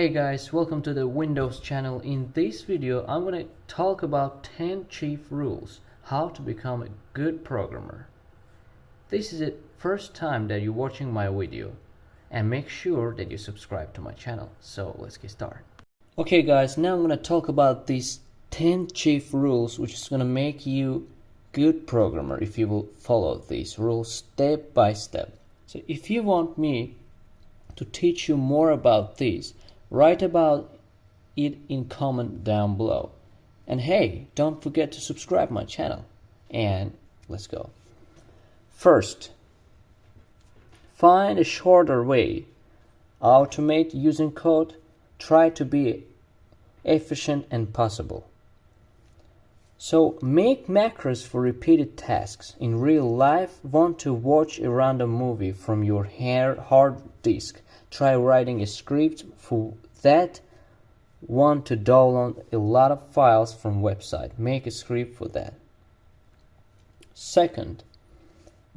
Hey guys, welcome to the Windows channel. In this video, I'm going to talk about 10 chief rules how to become a good programmer. This is the first time that you're watching my video, and make sure that you subscribe to my channel. So let's get started. Okay guys, now I'm going to talk about these 10 chief rules which is going to make you good programmer if you will follow these rules step by step. So if you want me to teach you more about these, write about it in comment down below. And hey, don't forget to subscribe my channel. And let's go. First, find a shorter way. Automate using code. Try to be efficient and possible. So make macros for repeated tasks. In real life, want to watch a random movie from your hard disk. Try writing a script for that. Want to download a lot of files from website. Make a script for that. Second,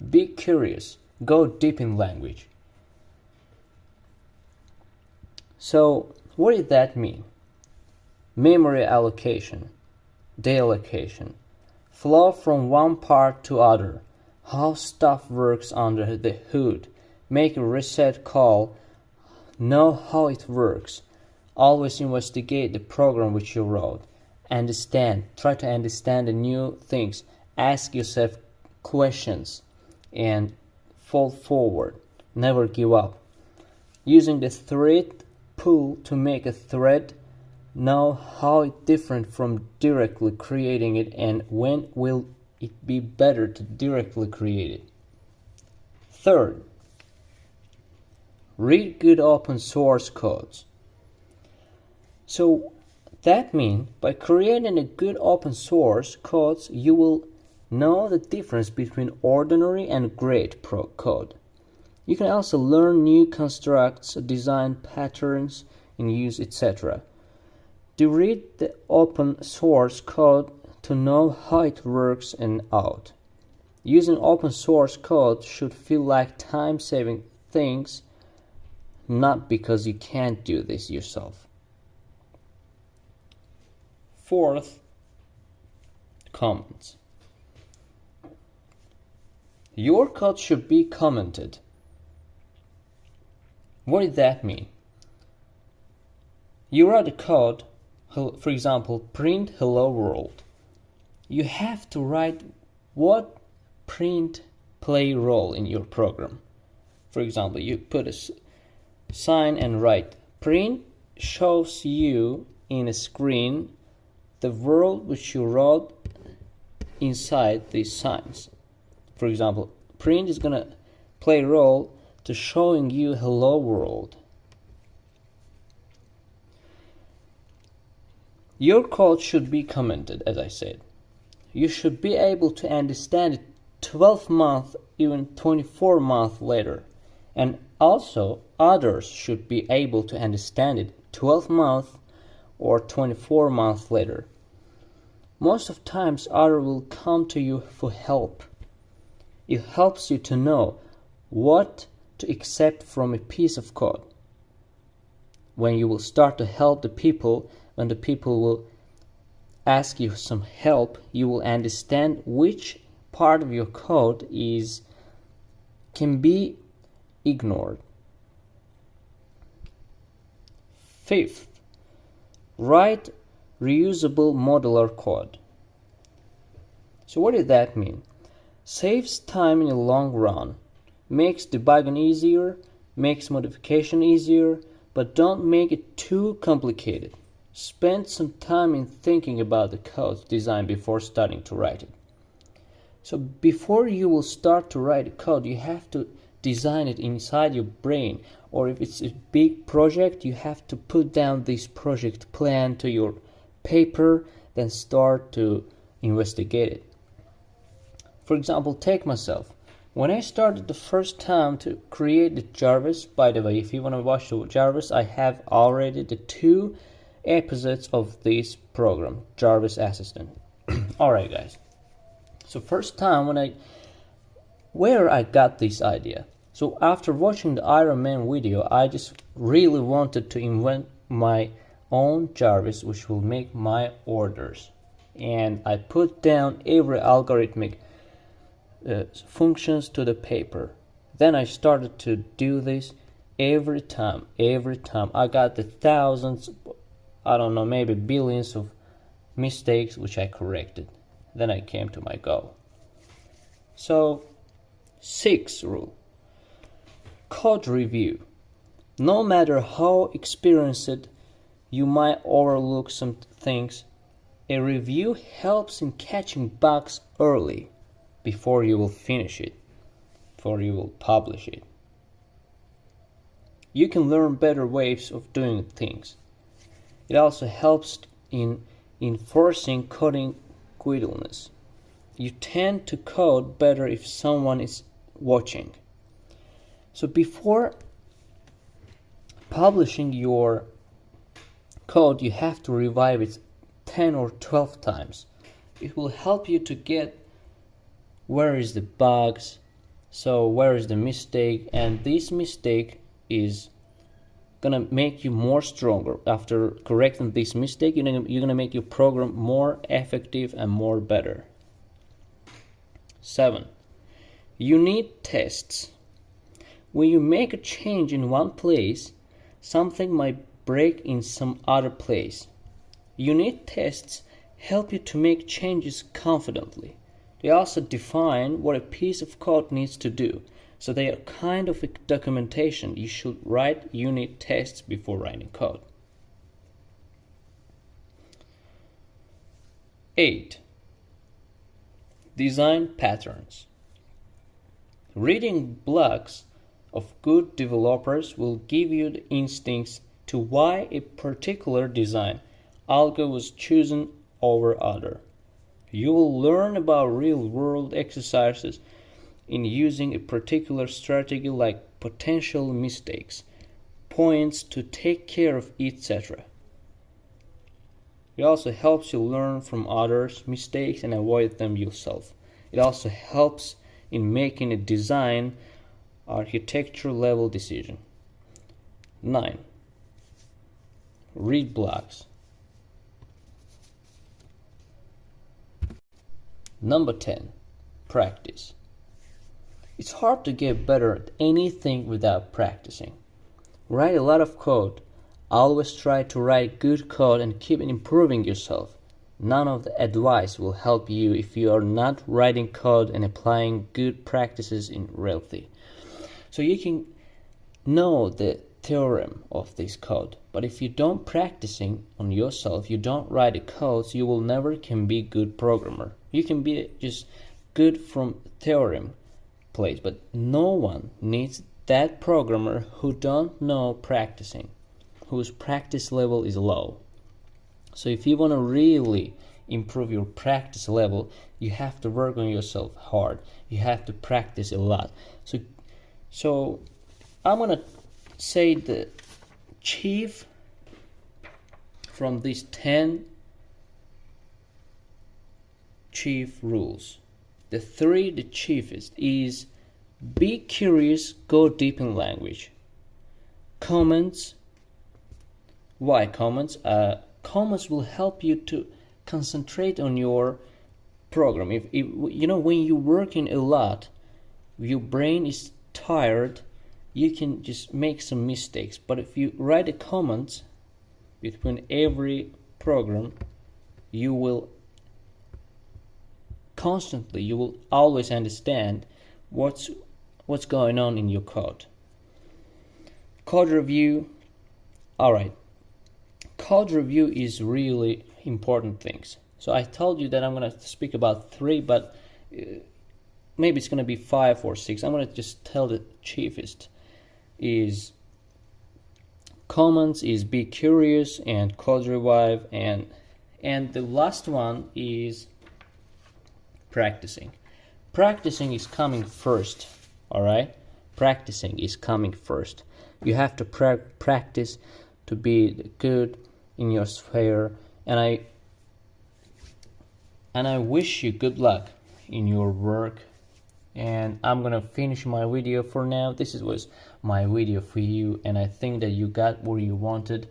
be curious. Go deep in language. So what does that mean? Memory allocation, deallocation, flow from one part to other, how stuff works under the hood, make a reset call, know how it works, always investigate the program which you wrote, try to understand the new things, ask yourself questions, and fall forward, never give up. Using the thread pool to make a thread, know how it's different from directly creating it and when will it be better to directly create it. Third, read good open source codes. So that means by creating a good open source codes, you will know the difference between ordinary and great code. You can also learn new constructs, design patterns in use, etc. To read the open source code to know how it works and out. Using open source code should feel like time-saving things, not because you can't do this yourself. Fourth, comments. Your code should be commented. What does that mean? You write a code, for example, print hello world. You have to write what print play role in your program. For example, you put a sign and write print shows you in a screen the world which you wrote inside these signs. For example, print is gonna play role to showing you hello world. Your code should be commented, as I said. You should be able to understand it 12 months, even 24 months later. And also, others should be able to understand it 12 months or 24 months later. Most of times, others will come to you for help. It helps you to know what to accept from a piece of code. When you will start to help the people, when the people will ask you some help, you will understand which part of your code can be ignored. Fifth, write reusable modular code. So what does that mean? Saves time in the long run, makes debugging easier, makes modification easier, but don't make it too complicated. Spend some time in thinking about the code design before starting to write it. So before you will start to write a code, you have to design it inside your brain. Or if it's a big project, you have to put down this project plan to your paper, then start to investigate it. For example, take myself. When I started the first time to create the Jarvis, by the way, if you want to watch the Jarvis, I have already the 2 episodes of this program, Jarvis Assistant. Alright guys, so first time where I got this idea. So after watching the Iron Man video, I just really wanted to my own Jarvis which will make my orders, and I put down every algorithmic functions to the paper. Then I started to do this every time. I got the thousands, I don't know, maybe billions of mistakes which I corrected. Then I came to my goal. So, sixth rule: code review. No matter how experienced you might overlook some things, a review helps in catching bugs early before you will finish it, before you will publish it. You can learn better ways of doing things. It also helps in enforcing coding guidance. You tend to code better if someone is watching. So before publishing your code, you have to revive it 10 or 12 times. It will help you to get where is the bugs, so where is the mistake, and this mistake is gonna make you more stronger. After correcting this mistake, you're gonna make your program more effective and more better. 7. Unit tests. When you make a change in one place, something might break in some other place. Unit tests help you to make changes confidently. They also define what a piece of code needs to do. So they are kind of a documentation. You should write unit tests before writing code. 8. Design patterns. Reading blogs of good developers will give you the instincts to why a particular design algo was chosen over other. You will learn about real-world exercises in using a particular strategy, like potential mistakes, points to take care of, etc. It also helps you learn from others' mistakes and avoid them yourself. It also helps in making a design architecture level decision. 9. Read blogs. Number 10. Practice. It's hard to get better at anything without practicing. Write a lot of code. Always try to write good code and keep improving yourself. None of the advice will help you if you are not writing code and applying good practices in reality. So you can know the theorem of this code, but if you don't practicing on yourself, you don't write the codes, you will never can be good programmer. You can be just good from theorem place, but no one needs that programmer who don't know practicing, whose practice level is low. So if you want to really improve your practice level, you have to work on yourself hard. You have to practice a lot. So I'm gonna say the chief from these 10 chief rules. The chiefest is: be curious, go deep in language. Comments. Why comments? Comments will help you to concentrate on your program. If you know, when you're working a lot, your brain is tired, you can just make some mistakes. But if you write a comment between every program, you will always understand what's going on in your code. Code review. Alright, code review is really important things. So I told you that I'm going to speak about 3, but maybe it's going to be 5 or 6. I'm going to just tell the chiefest is comments, is be curious, and code revive, and the last one is practicing. Practicing is coming first. Alright, practicing is coming first. You have to practice to be good in your sphere, and I wish you good luck in your work. And I'm gonna finish my video for now. This was my video for you, and I think that you got what you wanted.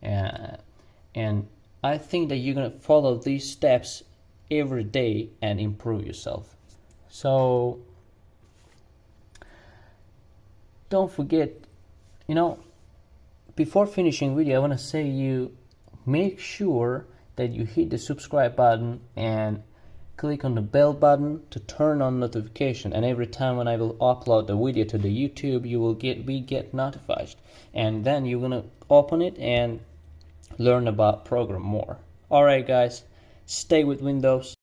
And I think that you're gonna follow these steps every day and improve yourself. So don't forget, before finishing video, I want to say you make sure that you hit the subscribe button and click on the bell button to turn on notification, and every time when I will upload the video to the YouTube, you will get notified, and then you're gonna open it and learn about program more. Alright guys, stay with Windows.